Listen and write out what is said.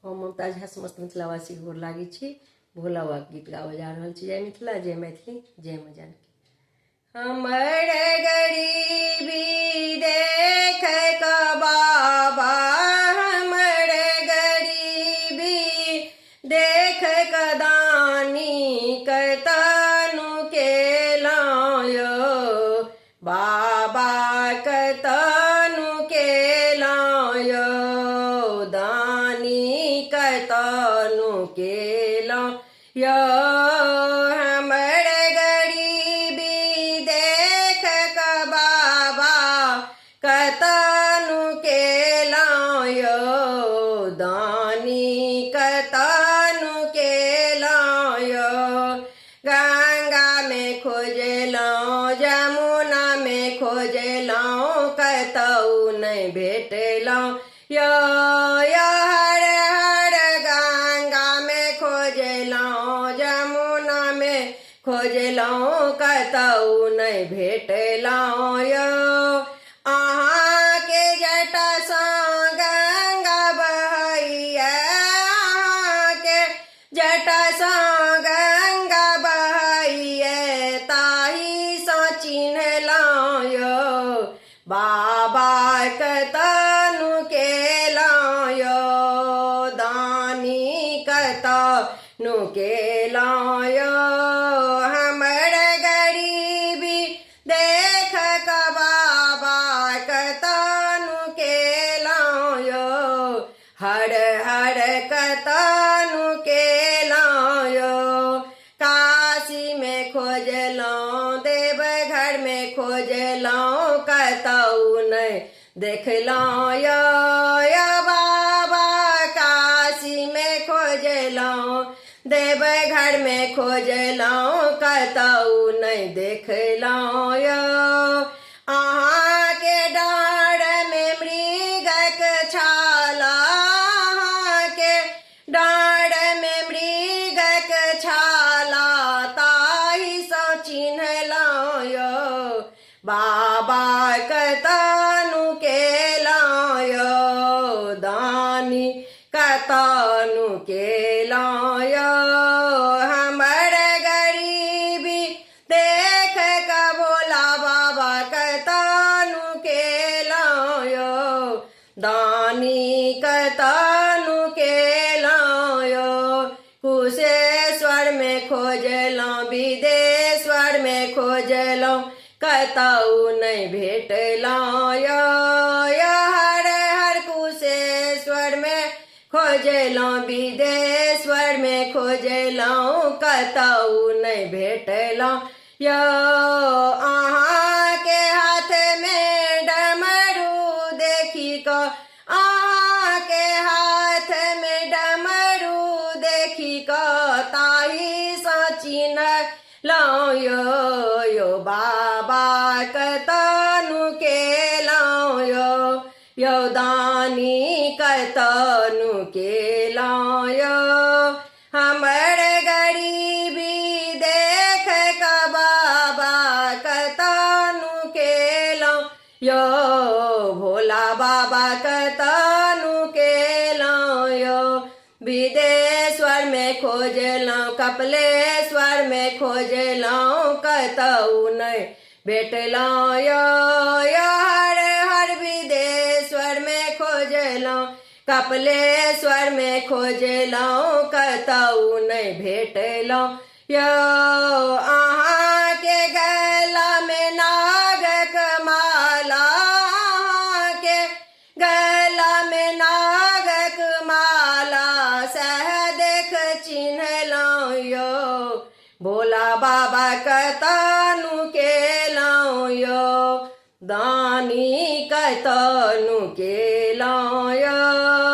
हम मुमताज झा समस्त मिथिलावासी गोर लागी छी। भोला बाबा गीत गाबऽ जा रहल छी। जय मिथिला, जय मैथिली, जय माँ जानकी। हमर गरीबी देख क बाबा, हमर गरीबी देख क दानी कतनु केलौं यौ, बाबा कतनु केलौं यौ, दानी कतनु केलौं यौ। हमर गरीबी देख क बाबा कतनु केलौं यौ, दानी कतनु केलौं यौ। गंगा में खोजलौं, जमुना में खोजलौं, कतौ नहीं भेटलौं यौ। हर हर गंगा में खोजलौं, जमुना में खोजलौं, कतौ नहीं भेटलौं यौ। अहाँ के जटा सँ गंगा बहैया, अहाँ के जटा सँ गंगा बहैया, ताही सँ चिन्हलौं यौ, बाबा कतनु केलौं यौ, दानी कतनु केलौं यौ। हमर गरीबी देख क बाबा कतनु केलौं यौ, हर हर कतनु केलौं यौ। काशी में खोजलौं, देवघर में खोजलौं, कतौ नहीं देखलौं यौ। बाबा काशी में खोजलौं, देवघर में खोजलौं, कतौ नहीं देखलौं यौ। अहाँ के डाँड़ में मृगक छाला, अहाँ के डाँड़ में मृगक छाला, ताही सँ चिन्हलौं यौ, बाबा कतनु केलौं यौ, दानी कतनु केलौं यौ। हमर गरीबी देख क भोला बाबा कतनु केलौं यौ, दानी कतनु केलौं यौ। कुशेश्वर में खोजलौं, विदेश्वर में खोजलौं, कतौ नहीं भेटलौं यौ। हर हर कुशेश्वर में खोजलौं, विदेश्वर में खोजलौं, कतौ नहीं भेटलौं यौ। अहाँ के हाथ में डमरू देखी क, अहाँ के हाथ में डमरू देखी क, ताही सँ चिन्हलौं यौ, बाबा कतनु केलौं यौ, दानी कतनु केलौं यौ। हमर गरीबी देख क बाबा कतनु केलौं यौ, भोला बाबा कतनु केलौं यौ। विदेश्वर में खोजलौं, कपिलेश्वर में खोजलौं, कतौ नहीं भेटलौं यौ। हर हर विदेश्वर में खोजलौं, कपिलेश्वर में खोजलौं, कतौ नहीं भेटलौं यौ। अहाँ के गला में नागक माला, अहाँ के गला में नागक माला, सह देख चिन्हलौं यौ, भोला बाबा कतनु केलौं यौ, दानी कतनु केलौं यौ।